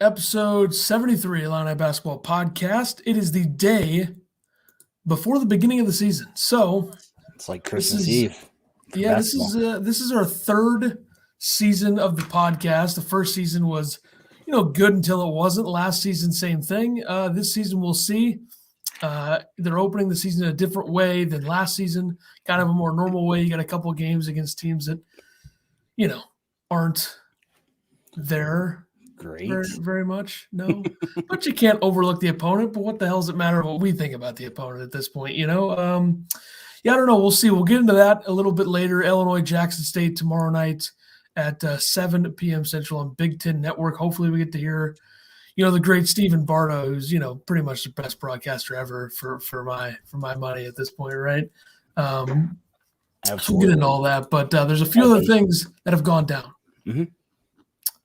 episode 73 Illini Basketball Podcast. It is the day before the beginning of the season. So it's like Christmas Eve. This is our third season of the podcast. The first season was, good until it wasn't. Last season, same thing. This season, we'll see. They're opening the season in a different way than last season, kind of a more normal way. You got a couple of games against teams that, aren't there great very much. No, but you can't overlook the opponent. But what the hell does it matter what we think about the opponent at this point? I don't know. We'll see. We'll get into that a little bit later. Illinois, Jackson State tomorrow night at 7 p.m. Central on Big Ten Network. Hopefully we get to hear, the great Stephen Bardo, who's, pretty much the best broadcaster ever for my money at this point, right? Absolutely. So we'll get into all that. But there's a few other things that have gone down. Mm-hmm.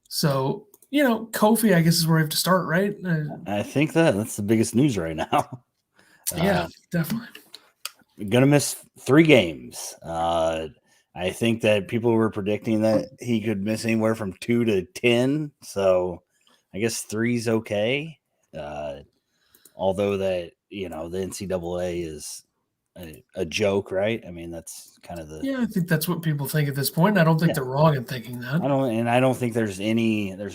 So, Kofi, I guess, is where we have to start, right? I think that's the biggest news right now. Yeah, definitely. Going to miss 3 games. I think that people were predicting that he could miss anywhere from 2 to 10. So I guess 3's okay. Although that, the NCAA is a joke, right? I mean, that's kind of Yeah, I think that's what people think at this point. I don't think they're wrong in thinking that. I don't think there's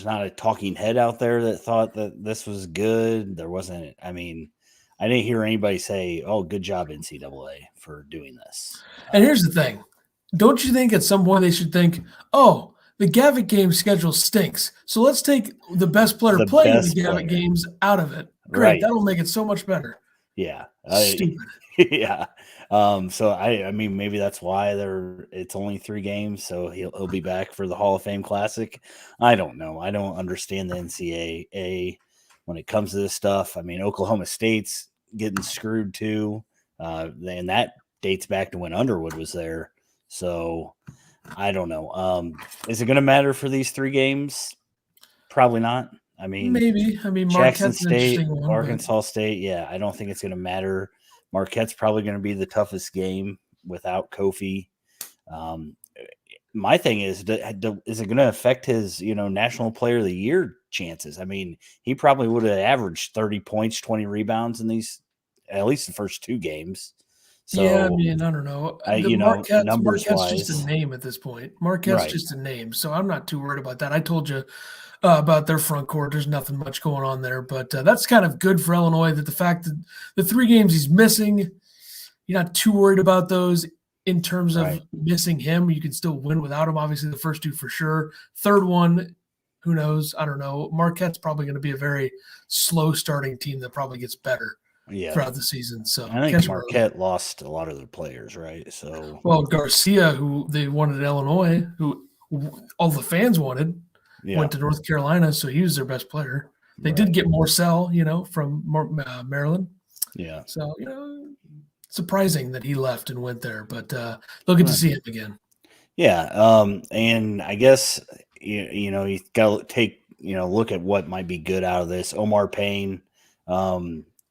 not a talking head out there that thought that this was good. There wasn't. I mean, I didn't hear anybody say, "Oh, good job, NCAA, for doing this." And here's the thing. Don't you think at some point they should think, "Oh, the Gavitt game schedule stinks, so let's take the best player playing the Gavitt games out of it." Great, right. That'll make it so much better. Yeah. Stupid. Yeah. So I mean, maybe that's why it's only 3 games. So he'll be back for the Hall of Fame Classic. I don't know. I don't understand the NCAA when it comes to this stuff. I mean, Oklahoma State's getting screwed too. And that dates back to when Underwood was there. So I don't know. Is it going to matter for these 3 games? Probably not. I mean, maybe. I mean, Jackson State, Arkansas State. Yeah, I don't think it's going to matter. Marquette's probably going to be the toughest game without Kofi. My thing is it going to affect his, National Player of the Year chances? I mean, he probably would have averaged 30 points, 20 rebounds in these, at least the first 2 games. So, yeah, I mean, I don't know. Marquette's just a name at this point. Marquette's just a name, so I'm not too worried about that. I told you about their front court. There's nothing much going on there, but that's kind of good for Illinois that the fact that the 3 games he's missing, you're not too worried about those in terms of missing him. You can still win without him. Obviously, the first 2 for sure. Third one, who knows? I don't know. Marquette's probably going to be a very slow starting team that probably gets better throughout the season. So I think Marquette lost a lot of their players, right? So Garcia, who they wanted at Illinois, who all the fans wanted, went to North Carolina, so he was their best player. They did get Morcell, from Maryland. Yeah. So, surprising that he left and went there, but they'll get to see him again. Yeah. And I guess, you got to take, look at what might be good out of this. Omar Payne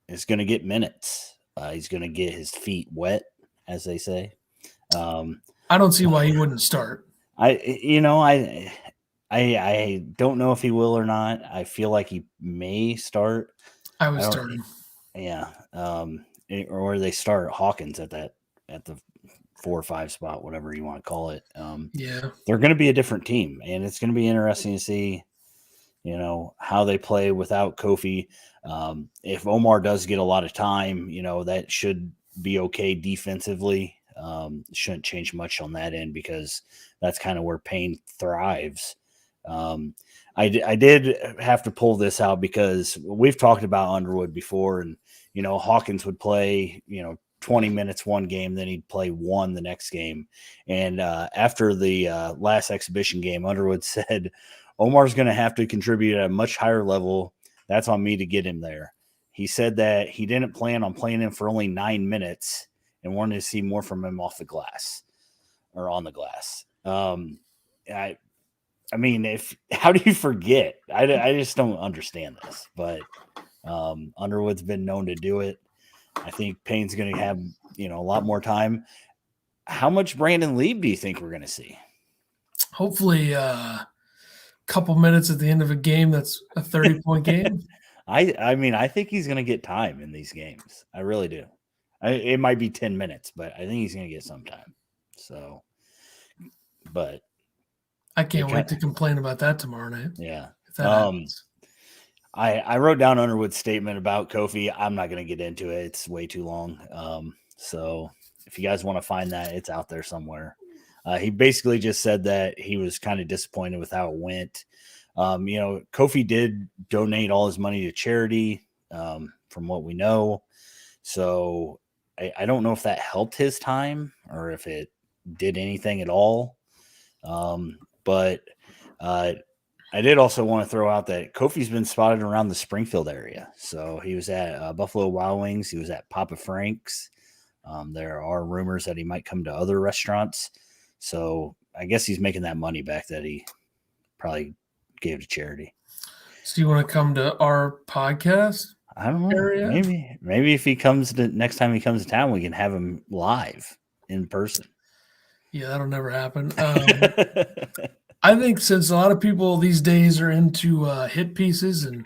is going to get minutes. He's going to get his feet wet, as they say. I don't see why he wouldn't start. I don't know if he will or not. I feel like he may start. I would start him. Yeah. Or they start Hawkins at the 4 or 5 spot, whatever you want to call it. They're going to be a different team, and it's going to be interesting to see, how they play without Kofi. If Omar does get a lot of time, that should be okay defensively. Shouldn't change much on that end because that's kind of where Payne thrives. I did have to pull this out because we've talked about Underwood before, and Hawkins would play 20 minutes one game, then he'd play 1 the next game. And after the last exhibition game, Underwood said Omar's going to have to contribute at a much higher level. That's on me to get him there. He said that he didn't plan on playing him for only 9 minutes and wanted to see more from him off the glass or on the glass. I mean, how do you forget? I just don't understand this, but Underwood's been known to do it. I think Payne's going to have, a lot more time. How much Brandon Lieb do you think we're going to see? Hopefully couple minutes at the end of a game that's a 30-point game. I mean, I think he's going to get time in these games. I really do. It might be 10 minutes, but I think he's going to get some time. So, but I can't wait to complain about that tomorrow night. Yeah. I wrote down Underwood's statement about Kofi. I'm not going to get into it. It's way too long. So if you guys want to find that, it's out there somewhere. He basically just said that he was kind of disappointed with how it went. Kofi did donate all his money to charity, from what we know. So I don't know if that helped his time or if it did anything at all. But I did also want to throw out that Kofi's been spotted around the Springfield area. So he was at Buffalo Wild Wings. He was at Papa Frank's. There are rumors that he might come to other restaurants. So I guess he's making that money back that he probably gave to charity. So you want to come to our podcast? I don't know. Area? Maybe if he comes to next time he comes to town, we can have him live in person. Yeah, that'll never happen. I think since a lot of people these days are into hit pieces and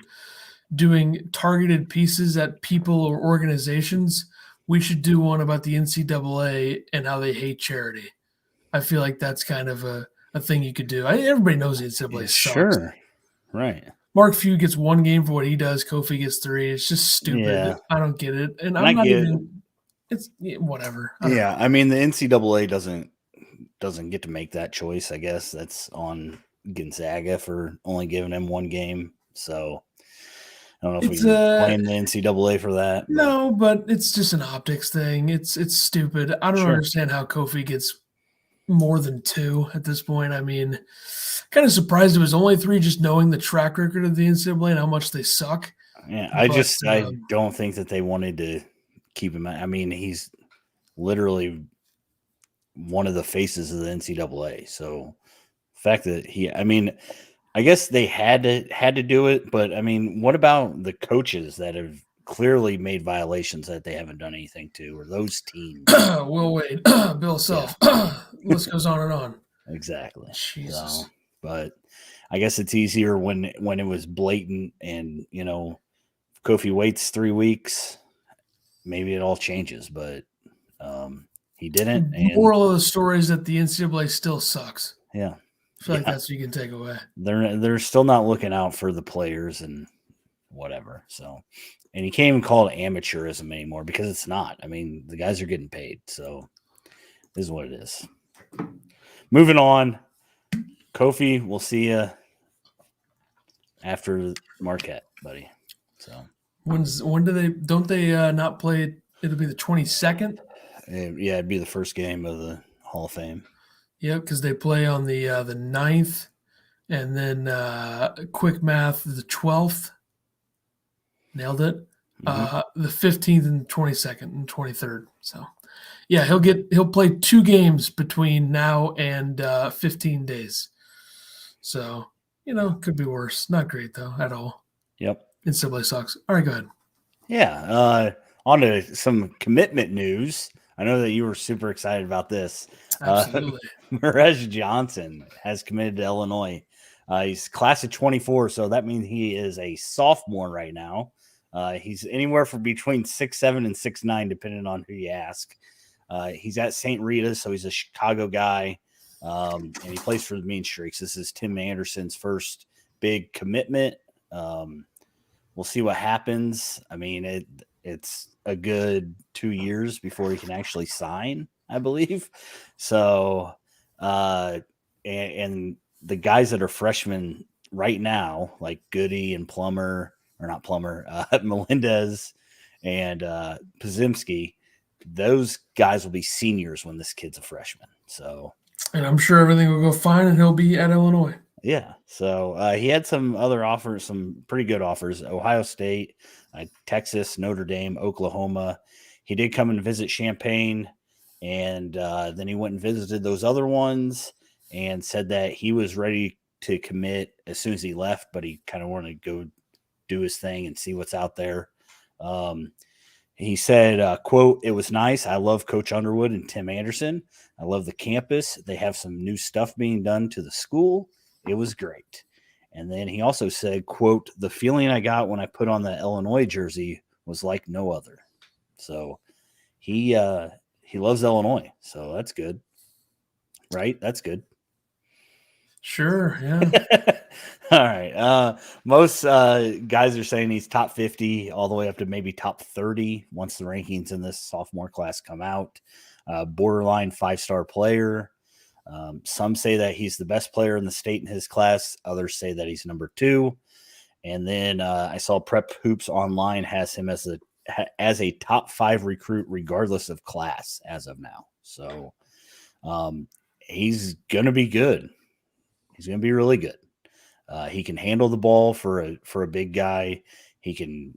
doing targeted pieces at people or organizations, we should do one about the NCAA and how they hate charity. I feel like that's kind of a thing you could do. Everybody knows the NCAA sucks. Sure. Right. Mark Few gets 1 game for what he does. Kofi gets 3. It's just stupid. Yeah. I don't get it. And I'm not even – it's whatever. Yeah, I mean, the NCAA doesn't get to make that choice, I guess. That's on Gonzaga for only giving him 1 game. So I don't know if we can blame the NCAA for that. No, but it's just an optics thing. It's stupid. I don't understand how Kofi gets more than 2 at this point. I mean – kind of surprised it was only 3, just knowing the track record of the NCAA and how much they suck. Yeah, I don't think that they wanted to keep him. I mean, he's literally one of the faces of the NCAA. So the fact that I guess they had to do it. But I mean, what about the coaches that have clearly made violations that they haven't done anything to, or those teams? Will Wade, Bill Self, list goes on and on. Exactly. Jesus. So, but I guess it's easier when it was blatant, and if Kofi waits 3 weeks, maybe it all changes. But he didn't. The moral of the story is that the NCAA still sucks. Yeah, I feel like that's what you can take away. They're still not looking out for the players and whatever. So, and you can't even call it amateurism anymore because it's not. I mean, the guys are getting paid, so this is what it is. Moving on. Kofi, we'll see you after Marquette, buddy. So when do they not play? It'll be the 22nd. Yeah, it'd be the first game of the Hall of Fame. Yeah, because they play on the 9th, and then quick math, the 12th. Nailed it. Mm-hmm. The 15th and 22nd and 23rd. So yeah, he'll play 2 games between now and 15 days. So, could be worse. Not great, though, at all. Yep. NCAA sucks. All right, go ahead. Yeah. On to some commitment news. I know that you were super excited about this. Absolutely. Merez Johnson has committed to Illinois. He's class of 24, so that means he is a sophomore right now. He's anywhere from between 6'7" and 6'9", depending on who you ask. He's at St. Rita's, so he's a Chicago guy. And he plays for the Mean Streaks. This is Tim Anderson's first big commitment. We'll see what happens. I mean, it's a good 2 years before he can actually sign, I believe. So, and the guys that are freshmen right now, like Goody and Melendez and Pazimski, those guys will be seniors when this kid's a freshman. So, and I'm sure everything will go fine, and he'll be at Illinois. Yeah. So he had some other offers, some pretty good offers: Ohio State, Texas, Notre Dame, Oklahoma. He did come and visit Champaign, and then he went and visited those other ones and said that he was ready to commit as soon as he left, but he kind of wanted to go do his thing and see what's out there. He said, quote, "It was nice. I love Coach Underwood and Tim Anderson. I love the campus. They have some new stuff being done to the school. It was great." And then he also said, quote, "The feeling I got when I put on the Illinois jersey was like no other." So he loves Illinois. So that's good. Right? That's good. Sure, yeah. All right. Most guys are saying he's top 50 all the way up to maybe top 30 once the rankings in this sophomore class come out. Borderline 5-star player. Some say that he's the best player in the state in his class. Others say that he's number 2. And then I saw Prep Hoops Online has him as a top 5 recruit regardless of class as of now. So he's going to be good. He's going to be really good. He can handle the ball for a big guy. He can,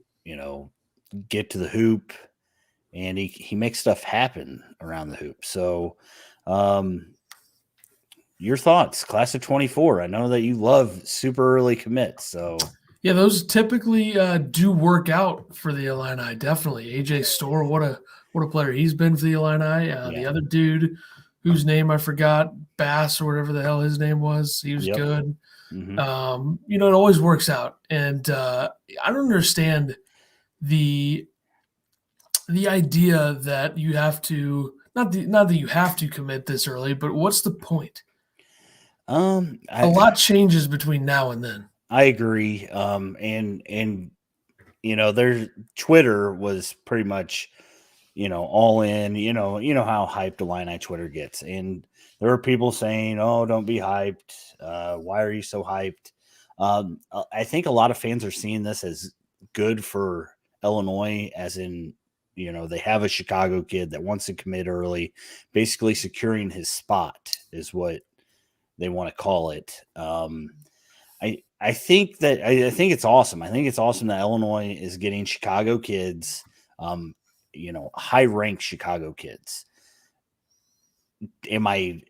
get to the hoop, and he makes stuff happen around the hoop. So, your thoughts, class of 24. I know that you love super early commits. So, yeah, those typically do work out for the Illini. Definitely, AJ Storr. What a player he's been for the Illini. The other dude, whose name I forgot, Bass or whatever the hell his name was. He was good. Mm-hmm. It always works out. And I don't understand the idea that you have to not that you have to commit this early, but what's the point? A lot changes between now and then. I agree. And their Twitter was pretty much, all in, you know how hyped Illini Twitter gets. And there were people saying, "Oh, don't be hyped. Why are you so hyped?" I think a lot of fans are seeing this as good for Illinois, as in, they have a Chicago kid that wants to commit early, basically securing his spot is what they want to call it. I think it's awesome. I think it's awesome that Illinois is getting Chicago kids, high-ranked Chicago kids. Am I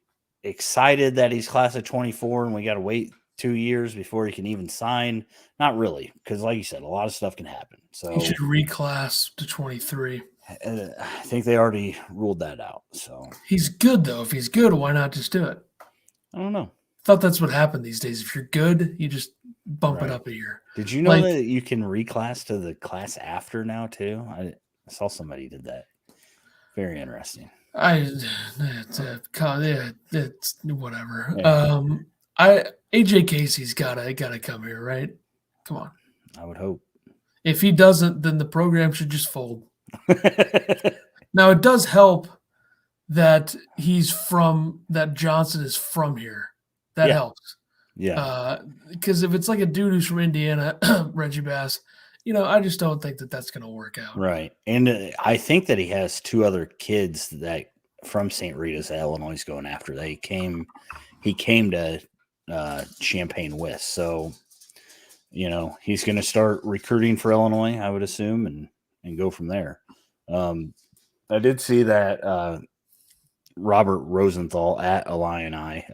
excited that he's class of 24 and we got to wait 2 years before he can even sign? Not really, because like you said, a lot of stuff can happen. So he should reclass to 23. I think they already ruled that out. So he's good, though. If he's good, why not just do it? I don't know. I thought that's what happened these days. If you're good, you just bump it up a year. Did you know that you can reclass to the class after now too? I saw somebody did that. Very interesting. It's whatever. Yeah. AJ Casey's gotta come here, right? Come on. I would hope. If he doesn't, then the program should just fold. Now it does help that that Johnson is from here. That helps. Yeah. Because if it's like a dude who's from Indiana, Reggie Bass, I just don't think that that's going to work out. Right. And I think that he has 2 other kids that from St. Rita's that Illinois is going after. He came to Champaign with. So, he's going to start recruiting for Illinois, I would assume, and go from there. I did see that Robert Rosenthal at Illini,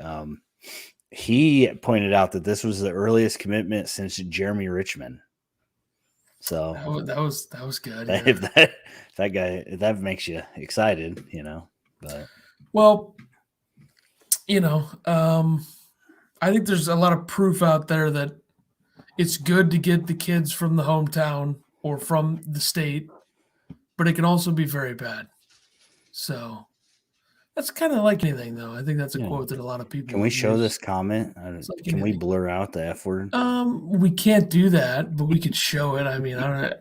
he pointed out that this was the earliest commitment since Jeremy Richmond. So that was good. If that guy, if that makes you excited, but well, I think there's a lot of proof out there that it's good to get the kids from the hometown or from the state, but it can also be very bad. So that's kind of like anything, though. I think that's a quote that a lot of people. Can we show this comment? Can we blur out the F word? We can't do that, but we could show it. I mean, I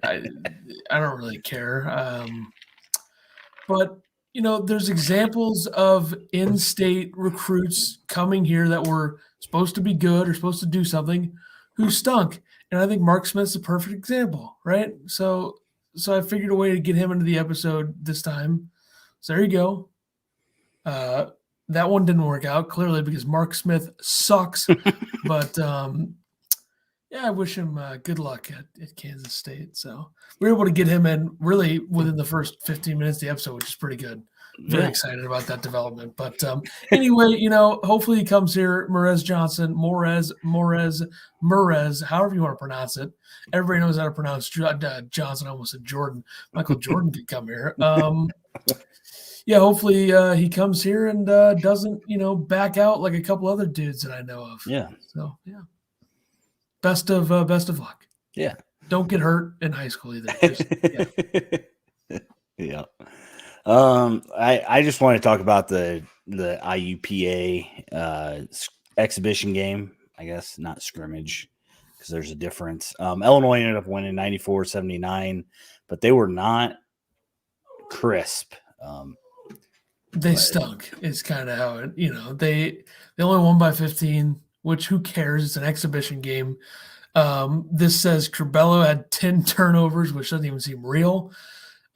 don't really care. But there's examples of in-state recruits coming here that were supposed to be good or supposed to do something who stunk, and I think Mark Smith's a perfect example, right? So I figured a way to get him into the episode this time. So there you go. That one didn't work out clearly because Mark Smith sucks, but I wish him good luck at Kansas State. So we were able to get him in really within the first 15 minutes of the episode, which is pretty good. Very excited about that development. But anyway, hopefully he comes here. Morez, however you want to pronounce it. Everybody knows how to pronounce Johnson. I almost said Jordan. Michael Jordan could come here. Hopefully he comes here and doesn't, back out like a couple other dudes that I know of. Yeah. So, yeah. best of luck. Yeah. Don't get hurt in high school either. Just, yeah. I just want to talk about the IUPA exhibition game. I guess not scrimmage because there's a difference. Illinois ended up winning 94-79, but they were not crisp. They stunk. Is kind of how it. They only won by 15, which who cares? It's an exhibition game. This says Curbelo had 10 turnovers, which doesn't even seem real.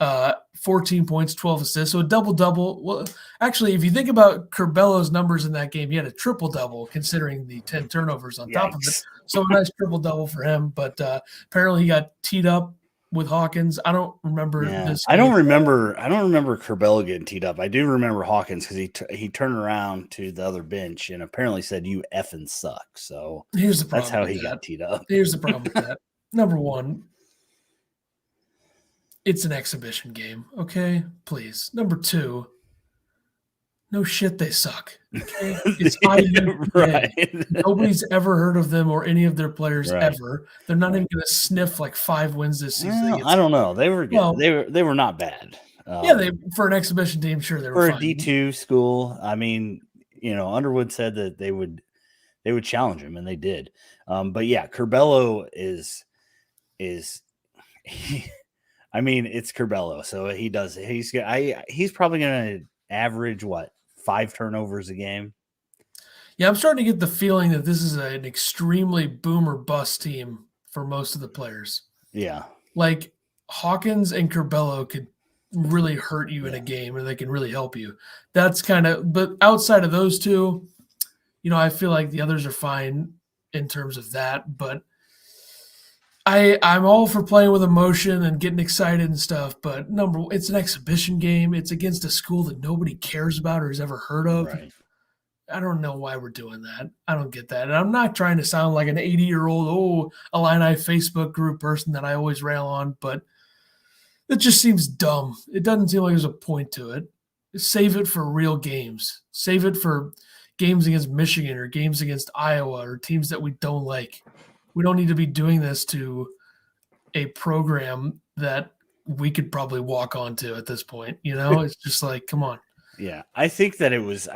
14 points, 12 assists. So a double-double. Well, actually, if you think about Curbelo's numbers in that game, he had a triple-double considering the 10 turnovers on top of it. So a nice triple-double for him. But apparently he got teed up with Hawkins. I don't remember this game. I don't remember Curbelo getting teed up. I do remember Hawkins because he turned around to the other bench and apparently said, "You effing suck." So here's the problem. That's how he got teed up. Here's the problem with that. Number one, it's an exhibition game. Okay, please. Number two, no shit, they suck. Okay, it's right. Nobody's ever heard of them or any of their players ever. They're not even going to sniff like 5 wins this season. Well, I don't know. They were good. They were not bad. For an exhibition team, sure they were for fine. A D2 school. I mean, Underwood said that they would challenge him, and they did. But yeah, Curbelo is. I mean, it's Curbelo, so he does. He's probably going to average 5 turnovers a game. Yeah, I'm starting to get the feeling that this is an extremely boom or bust team for most of the players. Yeah, like Hawkins and Curbelo could really hurt you in a game, or they can really help you. That's kind of. But outside of those two, I feel like the others are fine in terms of that, but. I'm all for playing with emotion and getting excited and stuff, but it's an exhibition game. It's against a school that nobody cares about or has ever heard of. Right. I don't know why we're doing that. I don't get that. And I'm not trying to sound like an 80-year-old, Illini Facebook group person that I always rail on, but it just seems dumb. It doesn't seem like there's a point to it. Save it for real games. Save it for games against Michigan or games against Iowa or teams that we don't like. We don't need to be doing this to a program that we could probably walk onto at this point. It's just like, come on. Yeah, I think it was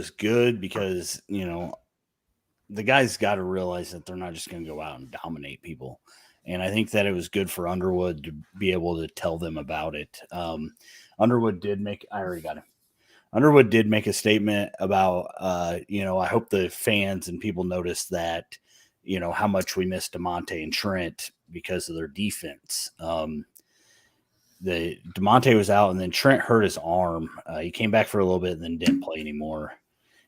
good because, the guys got to realize that they're not just going to go out and dominate people. And I think that it was good for Underwood to be able to tell them about it. Underwood did make a statement about, I hope the fans and people notice that, how much we miss DeMonte and Trent because of their defense. The DeMonte was out, and then Trent hurt his arm. He came back for a little bit and then didn't play anymore.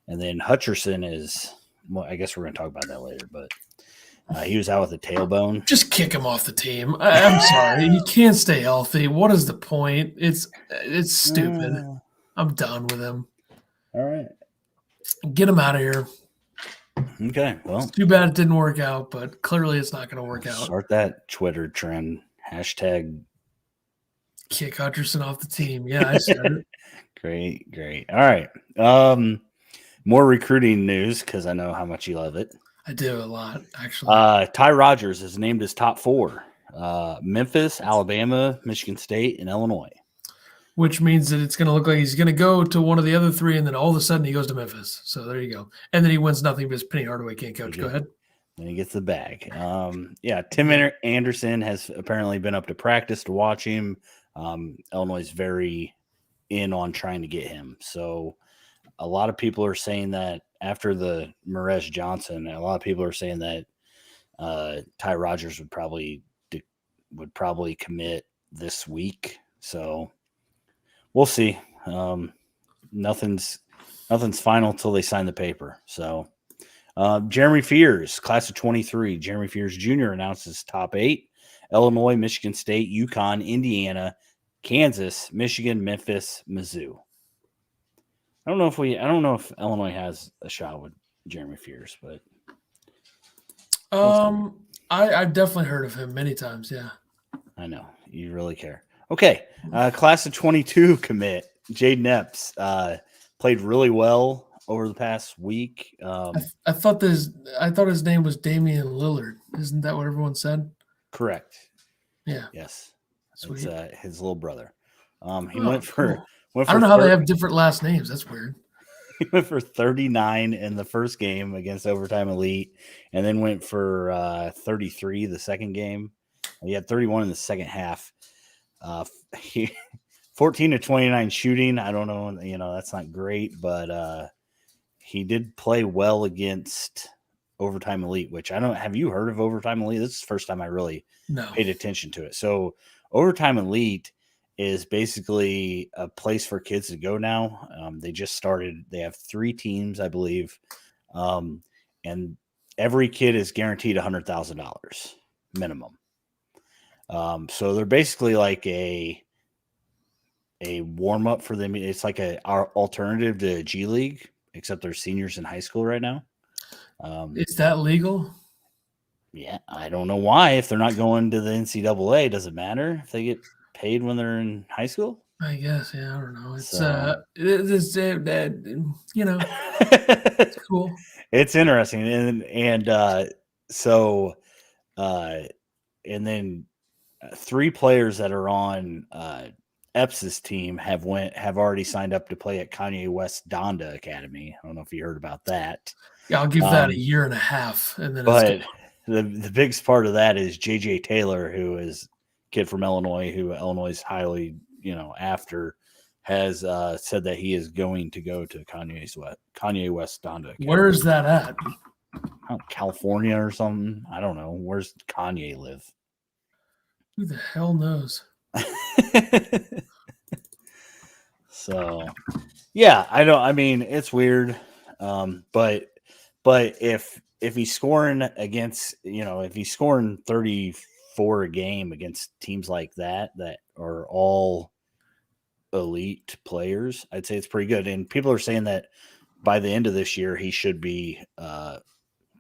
And then Hutcherson is, well, I guess we're going to talk about that later, but he was out with a tailbone. Just kick him off the team. I'm sorry. He can't stay healthy. What is the point? It's stupid. I'm done with him. All right. Get him out of here. Okay, well. It's too bad it didn't work out, but clearly it's not going to work out. Start that Twitter trend. Hashtag kick Hutcherson off the team. Yeah, I said it. Great. All right. More recruiting news because I know how much you love it. I do a lot, actually. Ty Rogers is named as top 4. Memphis, Alabama, Michigan State, and Illinois. Which means that it's going to look like he's going to go to one of the other 3, and then all of a sudden he goes to Memphis. So there you go. And then he wins nothing because Penny Hardaway can't coach. Go ahead. Then he gets the bag. Tim Anderson has apparently been up to practice to watch him. Illinois is very in on trying to get him. So a lot of people are saying that after the Marez Johnson, a lot of people are saying that Ty Rogers would probably commit this week. So we'll see. Nothing's final till they sign the paper. So Jeremy Fears, class of 23. Jeremy Fears Jr. announces top 8. Illinois, Michigan State, UConn, Indiana, Kansas, Michigan, Memphis, Mizzou. I don't know if Illinois has a shot with Jeremy Fears, but I've definitely heard of him many times. Yeah, I know you really care. Okay, class of 22 commit Jaden Epps played really well over the past week. I thought his name was Damian Lillard. Isn't that what everyone said? Correct. Yeah. Yes. Sweet. It's his little brother. He went for. I don't know how they have different last names. That's weird. He went for 39 in the first game against Overtime Elite, and then went for 33 the second game. He had 31 in the second half. 14 to 29 shooting. I don't know, that's not great, but he did play well against Overtime Elite, which I don't. Have you heard of Overtime Elite? This is the first time I really paid attention to it. So Overtime Elite is basically a place for kids to go now. They just started. They have 3 teams, I believe, and every kid is guaranteed $100,000 minimum. So they're basically like a warm up for them. It's like our alternative to G League, except they're seniors in high school right now. Is that legal? Yeah, I don't know why. If they're not going to the NCAA, does it matter if they get paid when they're in high school? I guess, yeah, I don't know. It's it's cool. It's interesting, and then 3 players that are on Epps' team have already signed up to play at Kanye West Donda Academy. I don't know if you heard about that. Yeah, I'll give that a year and a half, and then. But the biggest part of that is JJ Taylor, who is a kid from Illinois, who Illinois is highly, after, has said that he is going to go to Kanye West Donda Academy. Where is that at? California or something. I don't know. Where's Kanye live? Who the hell knows? So, yeah, it's weird. But if he's scoring against, if he's scoring 34 a game against teams like that are all elite players, I'd say it's pretty good. And people are saying that by the end of this year, he should be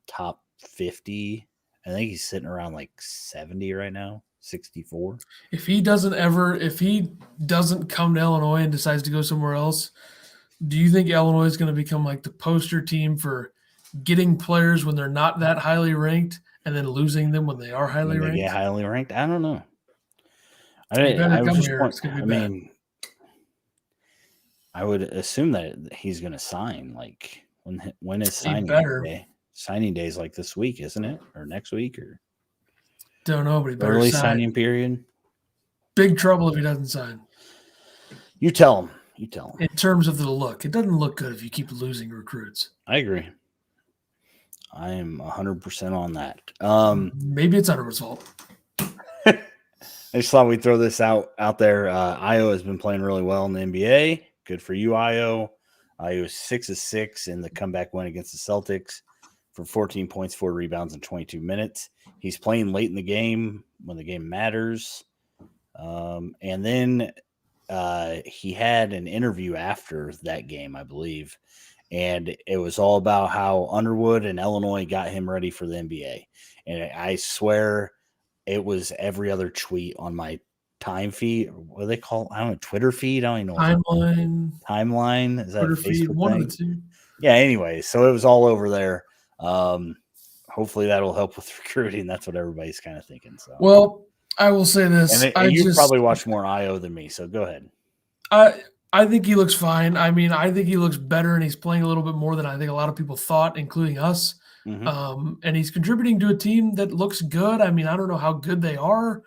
top 50. I think he's sitting around like 70 right now, 64. If he doesn't come to Illinois and decides to go somewhere else, do you think Illinois is going to become like the poster team for getting players when they're not that highly ranked and then losing them when they are highly ranked? Yeah, highly ranked. I don't know. I would assume that he's going to sign. Like when is signing day? Signing day is like this week, isn't it, or next week, or don't know. But he better early sign. Signing period. Big trouble if he doesn't sign. You tell him. In terms of the look, it doesn't look good if you keep losing recruits. I agree. I am 100% on that. Maybe it's Underwood's fault. I just thought we'd throw this out there. Io has been playing really well in the NBA. Good for you, Io. Io is 6-6 in the comeback win against the Celtics for 14 points, 4 rebounds in 22 minutes. He's playing late in the game when the game matters. And then he had an interview after that game, I believe, and it was all about how Underwood and Illinois got him ready for the NBA. And I swear it was every other tweet on my time feed. What do they call? I don't know, Twitter feed. I don't even know. Timeline. Is that Twitter a Facebook feed? One thing? of the two. Yeah. Anyway, so it was all over there. Hopefully that'll help with recruiting. That's what everybody's kind of thinking. So, well, I will say this. And you probably watch more IO than me, so go ahead. I think he looks fine. I mean, I think he looks better, and he's playing a little bit more than I think a lot of people thought, including us. Mm-hmm. And he's contributing to a team that looks good. I mean, I don't know how good they are.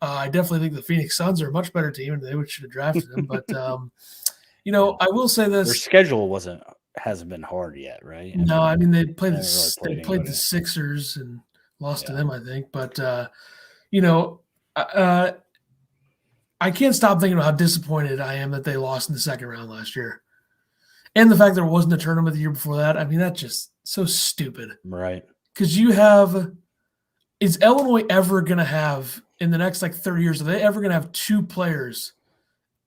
I definitely think the Phoenix Suns are a much better team, and they should have drafted him. But I will say this: their schedule hasn't been hard yet, right? No, I mean they played the Sixers and lost to them, I think. But I can't stop thinking about how disappointed I am that they lost in the second round last year. And the fact there wasn't a tournament the year before that. I mean, that's just so stupid. Right. Because is Illinois ever going to have, in the next 30 years, are they ever going to have 2 players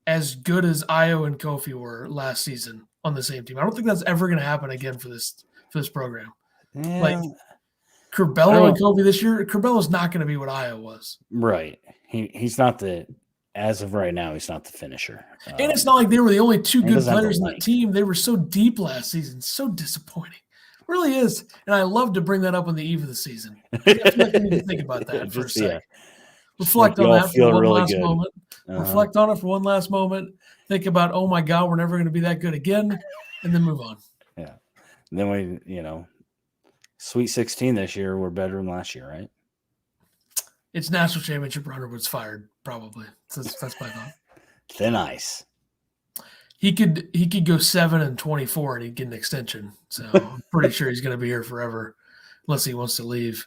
as good as Io and Kofi were last season on the same team? I don't think that's ever going to happen again for this program. Yeah. Curbelo and Kofi this year, Curbelo's not going to be what Io was. Right. He's not the as of right now, he's not the finisher. And it's not like they were the only two good players in the team. They were so deep last season. So disappointing. It really is. And I love to bring that up on the eve of the season. I feel like we need to think about that for a second. Reflect on that for one last moment. Reflect on it for one last moment. Think about, oh my God, we're never going to be that good again, and then move on. Yeah. And then we, Sweet 16 this year, we're better than last year, right? It's national championship runner was fired, probably. That's my thought. Thin ice. He could go 7-24 and he'd get an extension. So I'm pretty sure he's going to be here forever, unless he wants to leave.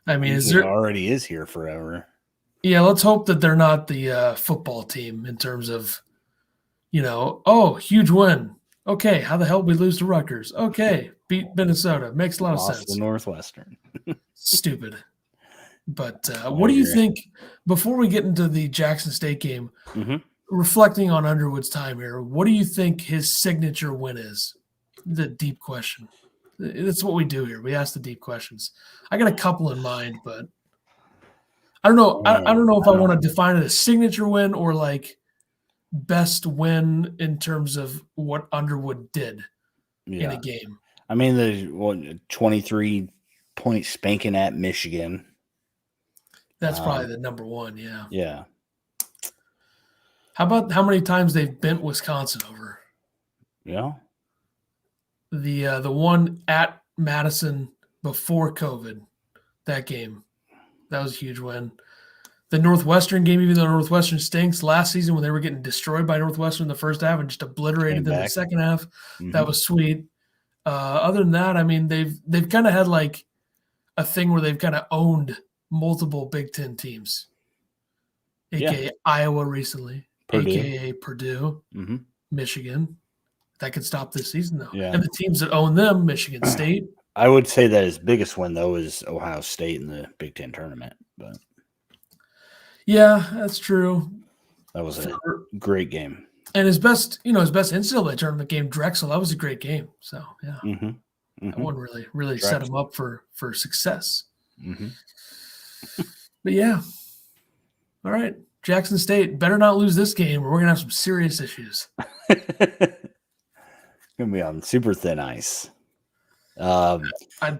I mean, he already is here forever. Yeah, let's hope that they're not the football team in terms of, huge win. Okay, how the hell did we lose to Rutgers? Okay, beat Minnesota. Makes a lot of sense. The Northwestern. Stupid. But what do you think, before we get into the Jackson State game, reflecting on Underwood's time here, what do you think his signature win is? The deep question. That's what we do here. We ask the deep questions. I got a couple in mind, but I don't know. I don't know if I want to define it as signature win or like best win in terms of what Underwood did in a game. I mean, the 23-point spanking at Michigan. That's probably the number one. Yeah. Yeah. How about how many times they've bent Wisconsin over? Yeah. The one at Madison before COVID, that game, that was a huge win. The Northwestern game, even though Northwestern stinks, last season when they were getting destroyed by Northwestern in the first half and just obliterated them in the second half, that was sweet. Other than that, I mean, they've kind of had like a thing where they've kind of owned multiple Big Ten teams, aka Iowa recently, aka Purdue, Michigan. That could stop this season, though. Yeah. And the teams that own them, Michigan State. I would say that his biggest win, though, is Ohio State in the Big Ten tournament. But yeah, that's true. That was a great game. And his best NCAA tournament game, Drexel, that was a great game. So, yeah. That one really set him up for success. But, yeah. All right. Jackson State better not lose this game or we're going to have some serious issues. Going to be on super thin ice. I'd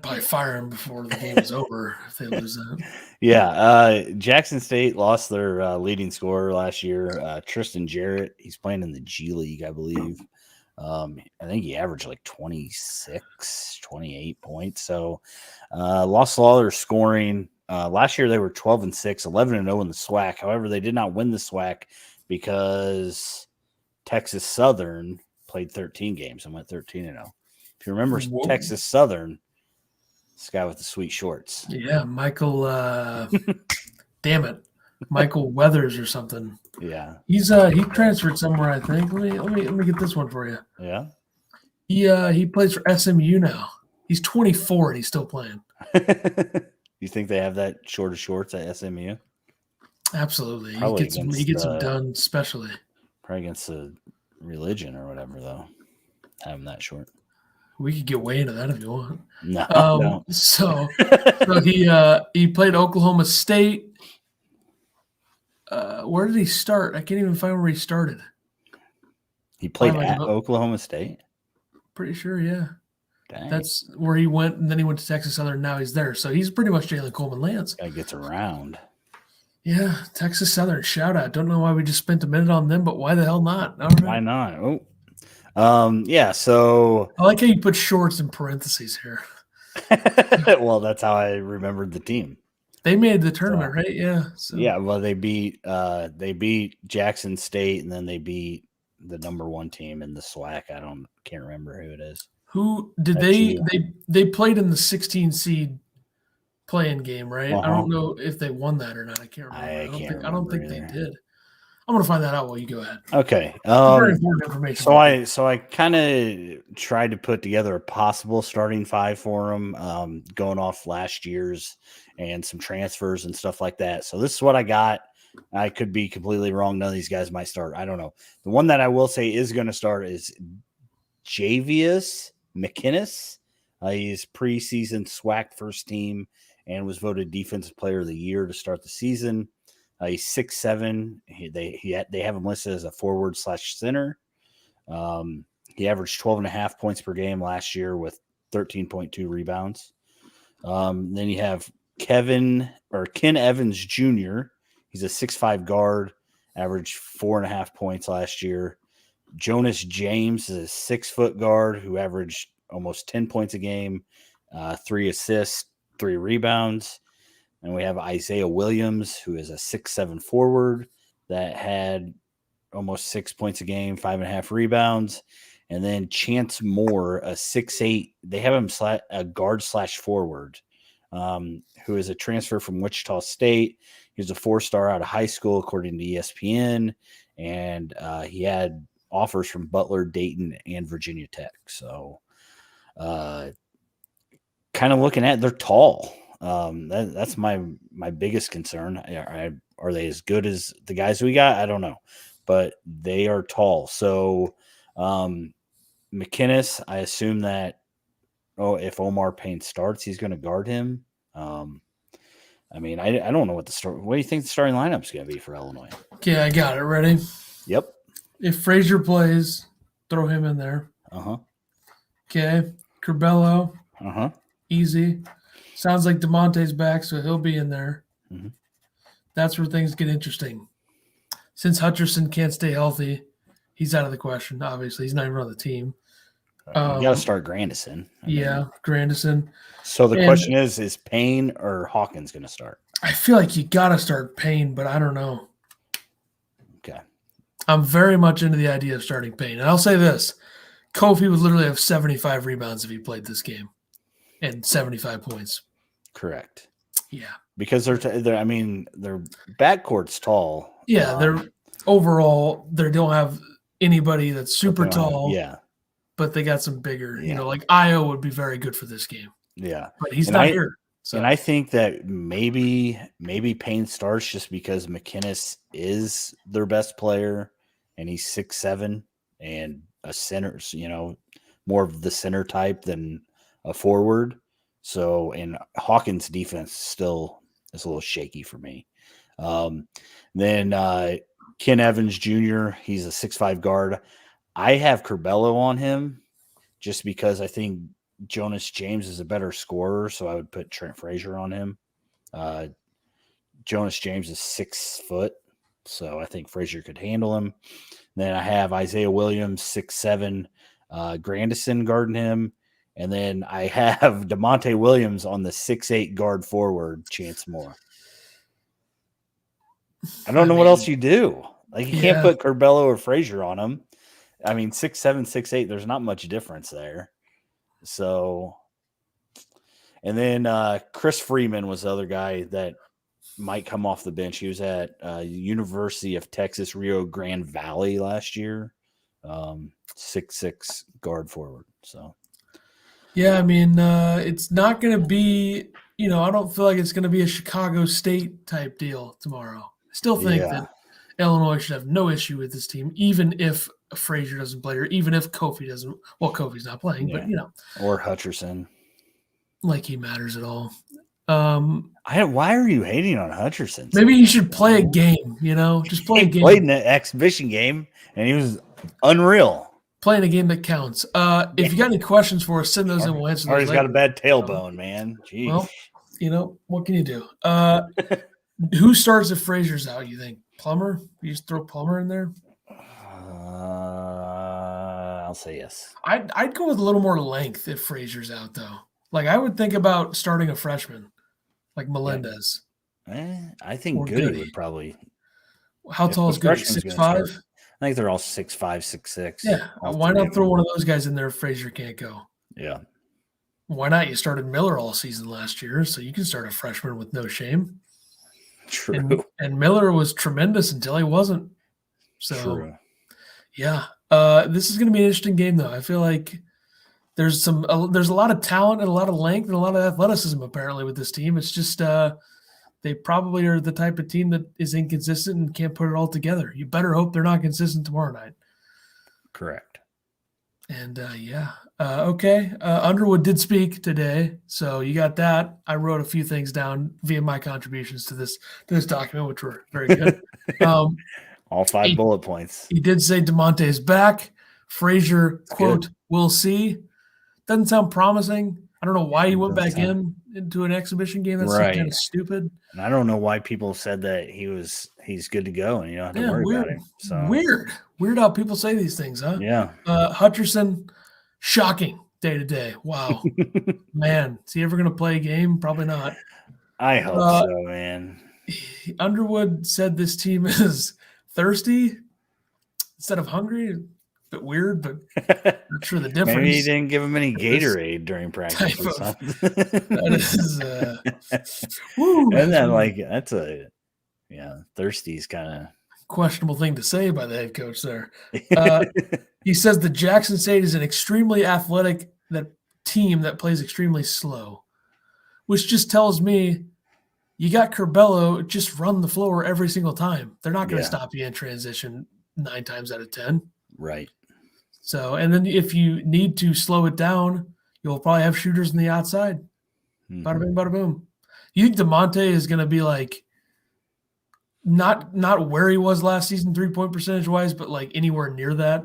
probably fire him before the game is over if they lose that. Yeah. Jackson State lost their leading scorer last year, Tristan Jarrett. He's playing in the G League, I believe. I think he averaged like 26, 28 points. So lost a lot of their scoring. Last year they were 12-6, 11-0 in the SWAC. However, they did not win the SWAC because Texas Southern played 13 games and went 13-0. If you remember Texas Southern, this guy with the sweet shorts. Yeah, Michael. Damn it, Michael Weathers or something. Yeah, he transferred somewhere. I think. Let me get this one for you. Yeah. He plays for SMU now. He's 24 and he's still playing. You think they have that short of shorts at SMU? Absolutely. He gets them done specially. Probably against the religion or whatever, though. Having that short. We could get way into that if you want. No. So he played Oklahoma State. Where did he start? I can't even find where he started. He played at Oklahoma State? Pretty sure, yeah. Dang. That's where he went, and then he went to Texas Southern, and now he's there. So he's pretty much Jalen Coleman-Lance. Guy gets around. Yeah, Texas Southern, shout out. Don't know why we just spent a minute on them, but why the hell not? Why not? Yeah, so I like how you put shorts in parentheses here. Well, that's how I remembered the team. They made the tournament, right? Yeah. So. Yeah, well, they beat Jackson State, and then they beat the number one team in the SWAC. Can't remember who it is. Who did they played in the 16 seed play-in game, right? I don't know if they won that or not. I can't remember. I don't think they did. I'm gonna find that out while you go ahead. Okay. Very important information. So I kind of tried to put together a possible starting five for them, going off last year's and some transfers and stuff like that. So this is what I got. I could be completely wrong. None of these guys might start. I don't know. The one that I will say is going to start is Javius McInnes. He's preseason SWAC first team and was voted Defensive Player of the Year to start the season. He's 6'7". They have him listed as a forward/center. He averaged 12.5 points per game last year with 13.2 rebounds. Then you have Ken Evans Jr. He's a 6'5" guard, averaged 4.5 points last year. Jonas James is a 6-foot guard who averaged almost 10 points a game, 3 assists, 3 rebounds. And we have Isaiah Williams, who is a 6'7" forward that had almost 6 points a game, 5.5 rebounds. And then Chance Moore, a 6'8". They have him a guard/forward, who is a transfer from Wichita State. He was a 4-star out of high school, according to ESPN. And he had offers from Butler, Dayton, and Virginia Tech. So kind of looking at, they're tall. That's my biggest concern. Are they as good as the guys we got? I don't know, but they are tall. So McInnes, I assume that if Omar Payne starts, he's going to guard him. I mean, I don't know what what do you think the starting lineup is going to be for Illinois? Okay, I got it. Ready? Yep. If Frazier plays, throw him in there. Okay. Curbelo. Easy. Sounds like DeMonte's back, so he'll be in there. That's where things get interesting. Since Hutcherson can't stay healthy, he's out of the question, obviously. He's not even on the team. You got to start Grandison. Grandison. So the question is Payne or Hawkins going to start? I feel like you got to start Payne, but I don't know. Okay. I'm very much into the idea of starting Payne. And I'll say this. Kofi would literally have 75 rebounds if he played this game and 75 points. Correct. Yeah. Because their backcourt's tall. Yeah, they don't have anybody that's super tall. Yeah. But they got some bigger, like Io would be very good for this game. Yeah. But he's not here. So. And I think that maybe Payne starts just because McInnes is their best player and he's 6'7" and a center, more of the center type than a forward. So, and Hawkins' defense still is a little shaky for me. Then Ken Evans Jr., he's a 6'5" guard. I have Curbelo on him just because I think Jonas James is a better scorer, so I would put Trent Frazier on him. Jonas James is 6 foot, so I think Frazier could handle him. Then I have Isaiah Williams, 6'7", Grandison guarding him. And then I have DeMonte Williams on the 6'8" guard forward, Chance Moore. I don't know what else you do. Like, you can't put Curbelo or Frazier on him. I mean, 6'7", 6'8", there's not much difference there. So, and then Chris Freeman was the other guy that might come off the bench. He was at University of Texas, Rio Grande Valley last year. 6'6" guard forward. So, yeah, I mean, it's not going to be, I don't feel like it's going to be a Chicago State type deal tomorrow. I still think that Illinois should have no issue with this team, even if Frazier doesn't play, or even if Kofi doesn't. Well, Kofi's not playing, but or Hutcherson, like he matters at all. Why are you hating on Hutcherson? Maybe he should play a game. Just play a game. He played in the exhibition game, and he was unreal. Playing a game that counts. If you got any questions for us, send those in. We'll answer those. Or he's got a bad tailbone, man. Jeez. Well, what can you do? Who starts if Frazier's out? You think Plummer? You just throw Plummer in there? I'll say yes. I'd go with a little more length if Frazier's out, though. Like, I would think about starting a freshman, like Melendez. I think Goody would probably. How tall is Goody? 6'5"? I think they're all 6'5", 6'6". Yeah. Why not throw one of those guys in there if Frazier can't go? Yeah. Why not? You started Miller all season last year, so you can start a freshman with no shame. True. And Miller was tremendous until he wasn't. So, true. Yeah. This is going to be an interesting game, though. I feel like there's a lot of talent and a lot of length and a lot of athleticism apparently with this team. It's just they probably are the type of team that is inconsistent and can't put it all together. You better hope they're not consistent tomorrow night. Correct. And okay. Underwood did speak today, so you got that. I wrote a few things down via my contributions to this document, which were very good. All 5 bullet points. He did say DeMonte is back. Frazier, quote, good. We'll see. Doesn't sound promising. I don't know why he went back into an exhibition game. That's kind of stupid. And I don't know why people said that he's good to go and you don't have to worry about him. So weird how people say these things, huh? Yeah. Hutcherson, shocking day to day. Wow. Man, is he ever going to play a game? Probably not. I hope so, man. Underwood said this team is thirsty instead of hungry. A bit weird, but not sure the difference. Maybe he didn't give him any Gatorade during practice or something. That is, and then that's thirsty's kind of questionable thing to say by the head coach there. He says the Jackson State is an extremely athletic team that plays extremely slow, which just tells me you got Curbelo, just run the floor every single time. They're not going to stop you in transition 9 times out of 10. Right. So, and then if you need to slow it down, you'll probably have shooters on the outside. Mm-hmm. Bada bing, bada boom. You think DeMonte is going to be not where he was last season 3-point percentage wise, but anywhere near that?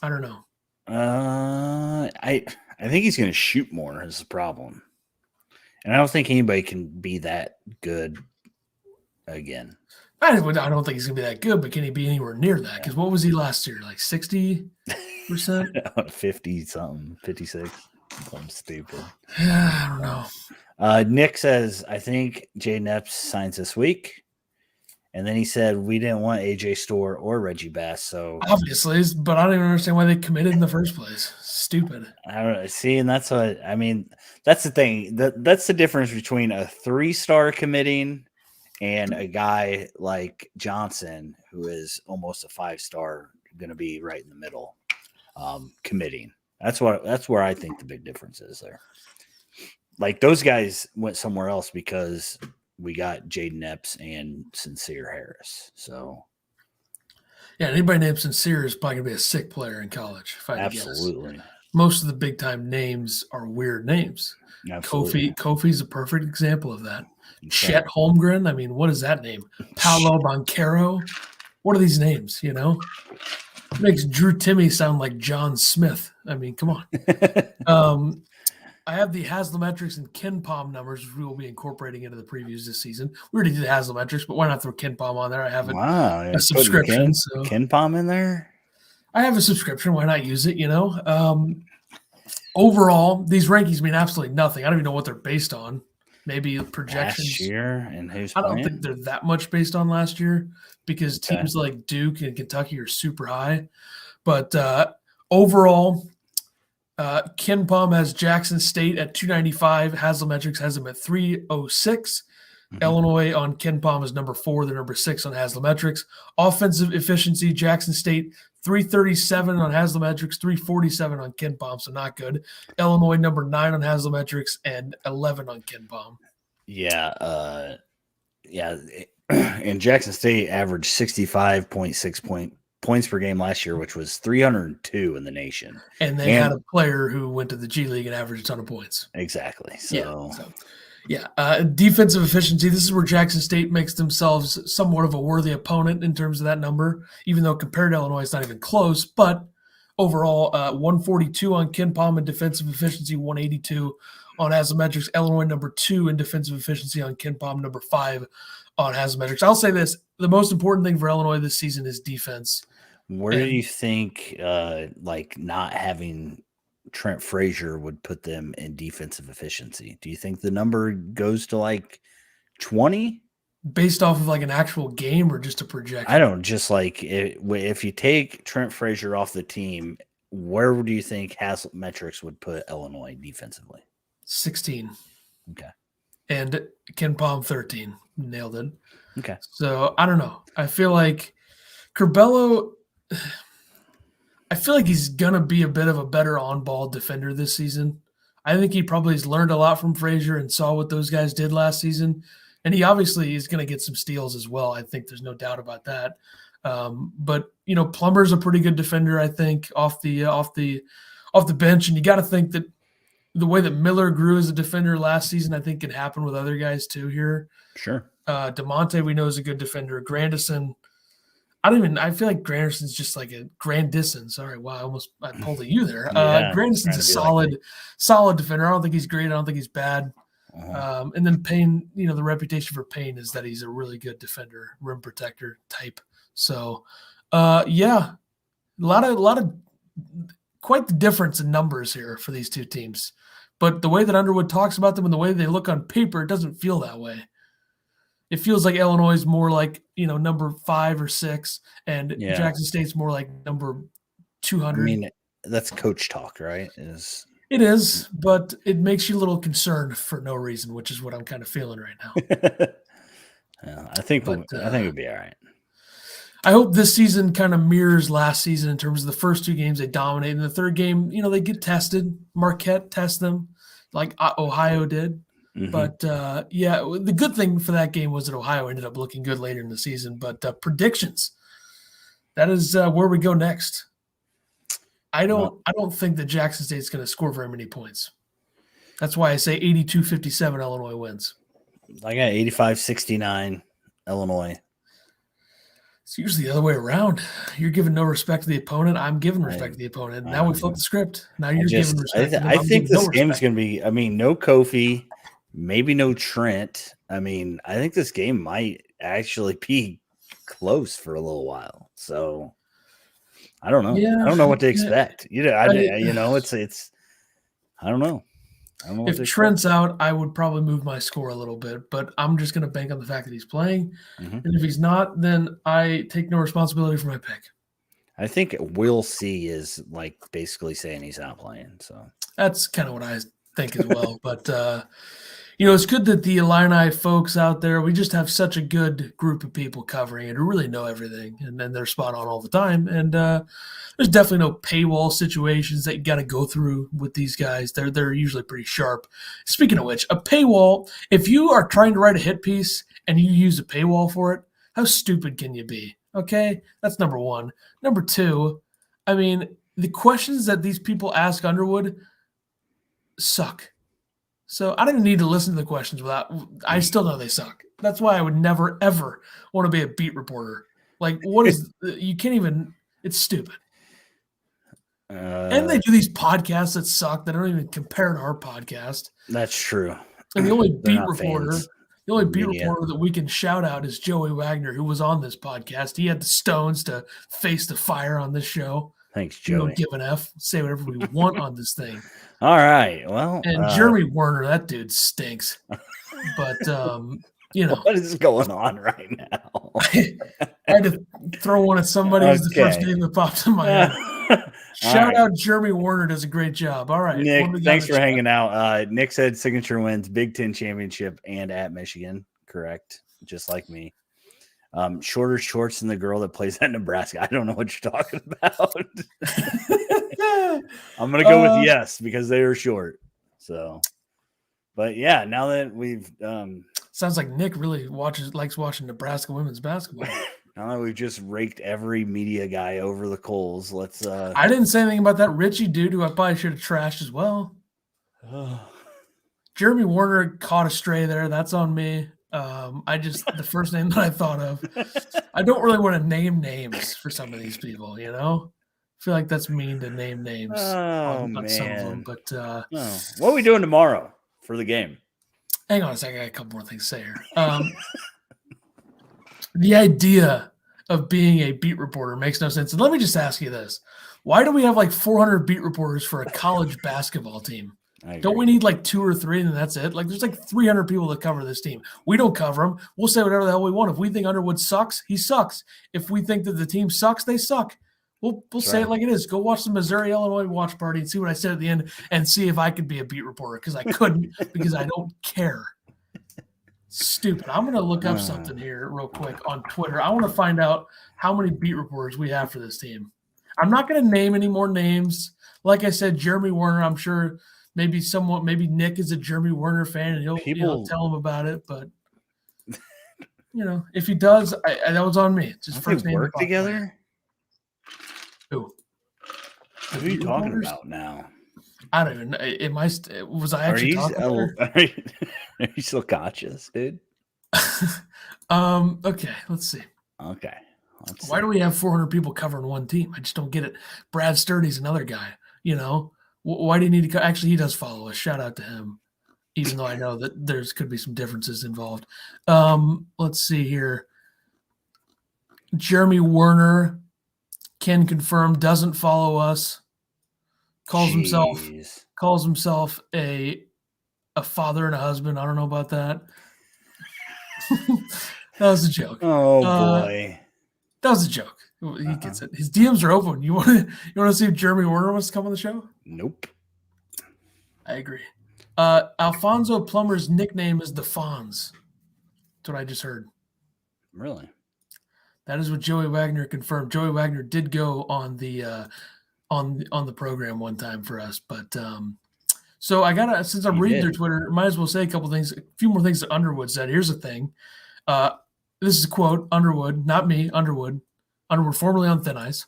I don't know. I think he's going to shoot more is the problem. And I don't think anybody can be that good again. I don't think he's going to be that good, but can he be anywhere near that? Because what was he last year? 60%? 50-something, 56. Something stupid. I don't know. Nick says, I think Jay Neps signs this week. And then he said, we didn't want AJ Storr or Reggie Bass. So obviously, but I don't even understand why they committed in the first place. Stupid. I don't know. See, and that's what I mean. That's the thing. That's the difference between a 3-star committing and a guy like Johnson, who is almost a 5-star, going to be right in the middle, committing. That's where I think the big difference is there. Those guys went somewhere else because we got Jaden Epps and Sincere Harris. So, yeah, anybody named Sincere is probably going to be a sick player in college. If I absolutely. Guess. Most of the big time names are weird names. Absolutely. Kofi's a perfect example of that. Chet Holmgren. I mean, what is that name? Paolo Banchero. What are these names? It makes Drew Timme sound like John Smith. I mean, come on. I have the Haslametrics and KenPom numbers, which we will be incorporating into the previews this season. We already did the Haslametrics, but why not throw KenPom on there? I have a subscription. KenPom in there? I have a subscription. Why not use it, Overall, these rankings mean absolutely nothing. I don't even know what they're based on. Maybe projections. Last year and who's I don't think they're that much based on last year because teams like Duke and Kentucky are super high. But overall, KenPom has Jackson State at 295. Haslametrics has them at 306. Mm-hmm. Illinois on KenPom is number 4. They're number 6 on Haslametrics. Offensive efficiency, Jackson State 337 on Haslametrics, 347 on KenPom, so not good. Illinois number 9 on Haslametrics and 11 on KenPom. Yeah, and Jackson State averaged 65.6 points per game last year, which was 302 in the nation. And they had a player who went to the G League and averaged a ton of points. Exactly. Defensive efficiency. This is where Jackson State makes themselves somewhat of a worthy opponent in terms of that number, even though compared to Illinois, it's not even close. But overall, 142 on KenPom in defensive efficiency, 182 on Haslametrics. Illinois number 2 in defensive efficiency on KenPom, number 5 on Haslametrics. I'll say this: the most important thing for Illinois this season is defense. Where do you think, not having Trent Frazier would put them in defensive efficiency? Do you think the number goes to 20 based off of an actual game or just a projection? I don't if you take Trent Frazier off the team, where do you think Haslametrics would put Illinois defensively? 16. Okay. And KenPom 13. Nailed it. Okay. So I don't know. I feel like Curbelo, I feel like he's going to be a bit of a better on-ball defender this season. I think he probably has learned a lot from Frazier and saw what those guys did last season. And he obviously is going to get some steals as well. I think there's no doubt about that. But Plummer's a pretty good defender, I think, off the bench, and you got to think that the way that Miller grew as a defender last season, I think can happen with other guys too here. Sure. DeMonte, we know, is a good defender. Grandison, I feel like Granderson's just like a Grandison. Sorry, wow, I pulled a U there. Grandison's a solid defender. I don't think he's great. I don't think he's bad. And then Payne, the reputation for Payne is that he's a really good defender, rim protector type. So, a lot of quite the difference in numbers here for these two teams. But the way that Underwood talks about them and the way they look on paper, it doesn't feel that way. It feels like Illinois is more like, number 5 or 6, and Jackson State's more like number 200. I mean, that's coach talk, right? It is, but it makes you a little concerned for no reason, which is what I'm kind of feeling right now. I think it'll be all right. I hope this season kind of mirrors last season in terms of the first 2 games they dominate. In the third game, they get tested. Marquette tests them like Ohio did. Mm-hmm. But, the good thing for that game was that Ohio ended up looking good later in the season. But predictions, that is where we go next. I don't think that Jackson State's going to score very many points. That's why I say 82-57 Illinois wins. I got 85-69 Illinois. It's usually the other way around. You're giving no respect to the opponent. I'm giving respect to the opponent. Now we flip the script. Now you're giving respect. I think this game's going to be, no Kofi, maybe no Trent. I think this game might actually be close for a little while. So I don't know. I don't know what to expect. It's I don't know. If Trent's out, I would probably move my score a little bit, but I'm just going to bank on the fact that he's playing. Mm-hmm. And if he's not, then I take no responsibility for my pick. I think we'll see is like basically saying he's not playing. So that's kind of what I think as well. But, it's good that the Illini folks out there, we just have such a good group of people covering it who really know everything, and then they're spot on all the time. And there's definitely no paywall situations that you got to go through with these guys. They're usually pretty sharp. Speaking of which, a paywall, if you are trying to write a hit piece and you use a paywall for it, how stupid can you be? Okay, that's number one. Number two, the questions that these people ask Underwood suck. So I don't even need to listen to the questions I still know they suck. That's why I would never, ever want to be a beat reporter. Like, you can't even, it's stupid. And they do these podcasts that suck that don't even compare to our podcast. That's true. And the only beat reporter that we can shout out is Joey Wagner, who was on this podcast. He had the stones to face the fire on this show. Thanks, Joey. We don't give an F. Say whatever we want on this thing. All right. Well, and Jeremy Werner, that dude stinks. But what is going on right now? I had to throw one at somebody. Who's the first name that popped in my head. Shout out Jeremy Werner, does a great job. All right, Nick, thanks for hanging out. Nick said signature wins Big Ten championship and at Michigan. Correct, just like me. Shorter shorts than the girl that plays at Nebraska. I don't know what you're talking about. I'm gonna go with yes because they are short. So, but yeah, now that we've sounds like Nick really likes watching Nebraska women's basketball. Now that we've just raked every media guy over the coals, let's. I didn't say anything about that Richie dude who I probably should have trashed as well. Jeremy Werner caught a stray there. That's on me. The first name that I thought of. I don't really want to name names for some of these people, I feel like that's mean to name names on some of them. But what are we doing tomorrow for the game? Hang on a second, I got a couple more things to say here. The idea of being a beat reporter makes no sense. And let me just ask you this. Why do we have like 400 beat reporters for a college basketball team? Don't we need like 2 or 3 and then that's it? Like there's like 300 people that cover this team. We don't cover them. We'll say whatever the hell we want. If we think Underwood sucks, he sucks. If we think that the team sucks, they suck. We'll say it like it is. Go watch the Missouri-Illinois watch party and see what I said at the end and see if I could be a beat reporter because I couldn't because I don't care. Stupid. I'm going to look up something here real quick on Twitter. I want to find out how many beat reporters we have for this team. I'm not going to name any more names. Like I said, Jeremy Werner, I'm sure maybe Nick is a Jeremy Werner fan and he'll tell him about it. But if he does, that was on me. It's his first name. Work together? Who? Who are you talking about now? I don't even know. Was I actually talking about her? Are you still conscious, dude? Okay, let's see. Okay. Why do we have 400 people covering one team? I just don't get it. Brad Sturdy's another guy, Why do you need to actually, he does follow us. Shout out to him, even though I know that could be some differences involved. Let's see here. Jeremy Werner can confirm doesn't follow us. Calls himself a father and a husband. I don't know about that. That was a joke. Oh boy. That was a joke. He gets it. His DMs are open. You want to see if Jeremy Werner wants to come on the show? Nope. I agree. Alfonso Plummer's nickname is the Fonz. That's what I just heard. Really? That is what Joey Wagner confirmed. Joey Wagner did go on the on the program one time for us, but so I gotta, since I'm reading their Twitter, might as well say a few more things that Underwood said. Here's the thing. This is a quote, Underwood, not me, Underwood formerly on Thin Ice.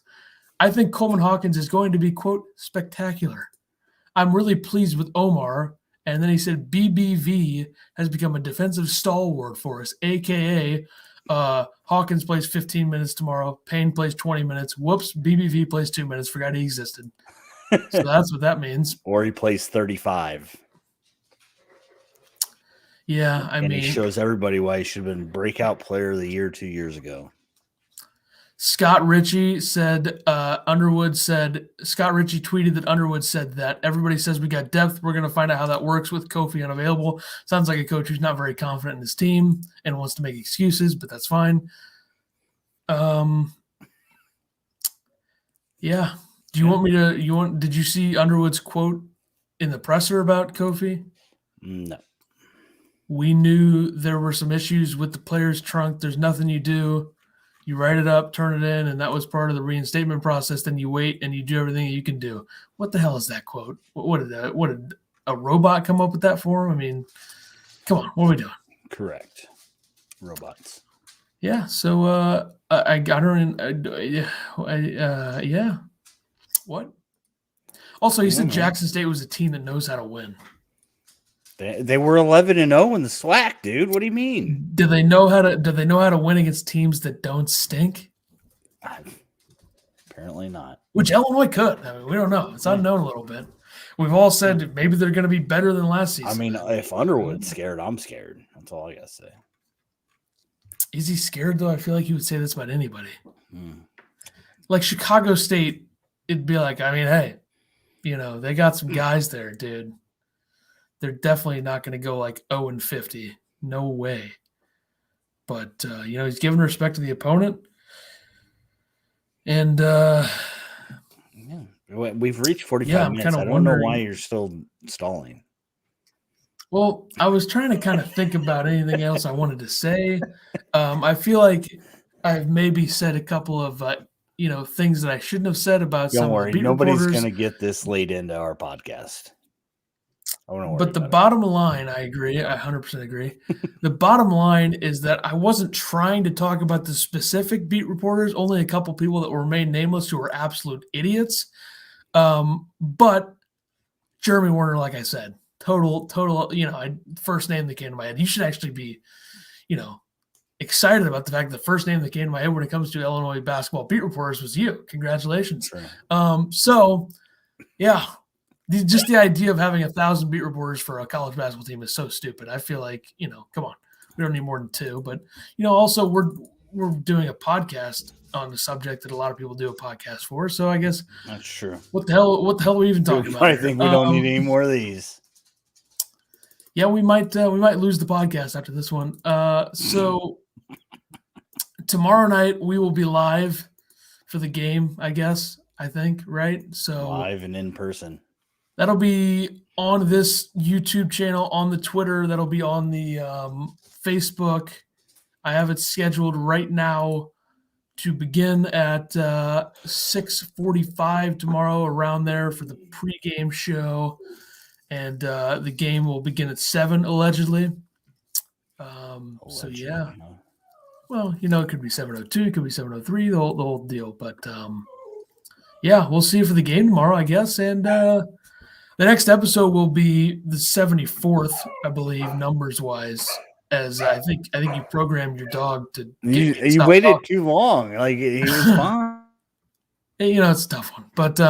I think Coleman Hawkins is going to be, quote, spectacular. I'm really pleased with Omar. And then he said BBV has become a defensive stalwart for us, a.k.a. Hawkins plays 15 minutes tomorrow. Payne plays 20 minutes. Whoops, BBV plays 2 minutes. Forgot he existed. So that's what that means. Or he plays 35. Yeah, I mean, he shows everybody why he should have been breakout player of the year 2 years ago. Scott Ritchie tweeted that Underwood said that everybody says we got depth. We're going to find out how that works with Kofi unavailable. Sounds like a coach who's not very confident in his team and wants to make excuses, but that's fine. Yeah. Do you want me to, did you see Underwood's quote in the presser about Kofi? No. We knew there were some issues with the player's trunk. There's nothing you do. You write it up, turn it in, and that was part of the reinstatement process. Then you wait and you do everything that you can do. What the hell is that quote? What did a robot come up with that for him? I mean, come on, what are we doing? Correct. Robots. Yeah. So I got her in. Yeah. What? Also, he said Jackson State was a team that knows how to win. They were 11-0 in the SWAC, dude. What do you mean? Do they know how to win against teams that don't stink? Apparently not. Which Illinois could. I mean, we don't know. It's unknown a little bit. We've all said maybe they're going to be better than last season. I mean, if Underwood's scared, I'm scared. That's all I got to say. Is he scared, though? I feel like he would say this about anybody. Like Chicago State, it'd be like, I mean, hey, they got some guys there, dude. They're definitely not going to go like 0-50. No way. But, he's giving respect to the opponent. And, we've reached 45 minutes. I don't know why you're still stalling. Well, I was trying to kind of think about anything else I wanted to say. I feel like I've maybe said a couple of, things that I shouldn't have said about some of the beat nobody's reporters. going to get this late into our podcast. But the bottom line, I agree. I 100% agree. The bottom line is that I wasn't trying to talk about the specific beat reporters, only a couple people that were made nameless who were absolute idiots. But Jeremy Werner, like I said, total, first name that came to my head. You should actually be, excited about the fact that the first name that came to my head when it comes to Illinois basketball beat reporters was you. Congratulations. Sure. So, yeah. Just the idea of having 1,000 beat reporters for a college basketball team is so stupid. I feel like, come on, we don't need more than 2. But, also we're doing a podcast on the subject that a lot of people do a podcast for. So I guess that's true. What the hell are we even talking about? I think we don't need any more of these. Yeah, we might lose the podcast after this one. So tomorrow night we will be live for the game, I think, right? So live and in person. That'll be on this YouTube channel, on the Twitter. That'll be on the Facebook. I have it scheduled right now to begin at 6:45 tomorrow, around there, for the pregame show. And the game will begin at 7, allegedly. So, yeah. Well, it could be 7:02, it could be 7:03, the whole deal. But yeah, we'll see you for the game tomorrow, I guess. And the next episode will be the 74th, I believe, numbers wise. As I think you programmed your dog to. You waited too long. Like he was fine. It's a tough one. But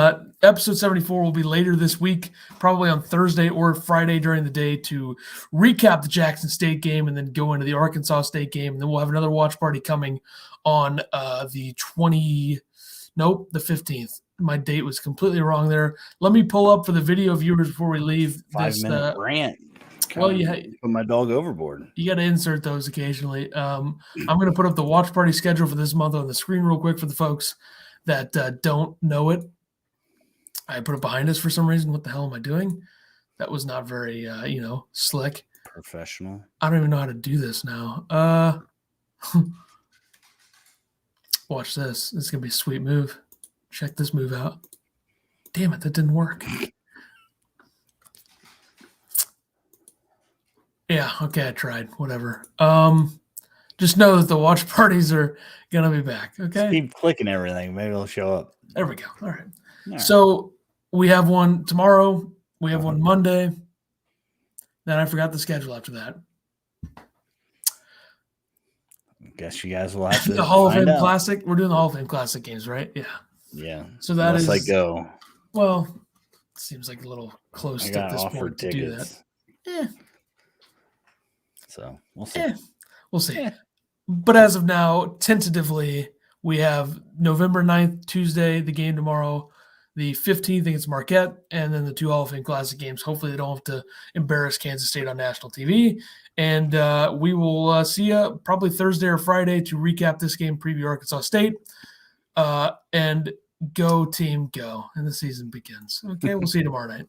episode 74 will be later this week, probably on Thursday or Friday during the day, to recap the Jackson State game and then go into the Arkansas State game. And then we'll have another watch party coming on the 15th. My date was completely wrong there. Let me pull up for the video viewers before we leave. 5-minute rant. Well, yeah, put my dog overboard. You got to insert those occasionally. I'm going to put up the watch party schedule for this month on the screen real quick for the folks that don't know it. I put it behind us for some reason. What the hell am I doing? That was not very, slick. Professional. I don't even know how to do this now. Watch this. This is going to be a sweet move. Check this move out. Damn it, that didn't work. Yeah, okay, I tried. Whatever. Just know that the watch parties are going to be back, okay? Just keep clicking everything. Maybe it'll show up. There we go. All right. So we have one tomorrow. We have one Monday. Then I forgot the schedule after that. Guess you guys will have to the Hall of Fame Classic. We're doing the Hall of Fame Classic games, right? Yeah. Yeah. So that Unless I go. Well, it seems like a little close at this point to do that. Yeah. So we'll see. We'll see. But as of now, tentatively, we have November 9th, Tuesday, the game tomorrow. The 15th, I think it's Marquette, and then the 2 Hall of Fame Classic games. Hopefully they don't have to embarrass Kansas State on national TV. And we will see you probably Thursday or Friday to recap this game, preview Arkansas State. And go team, go. And the season begins. Okay, we'll see you tomorrow night.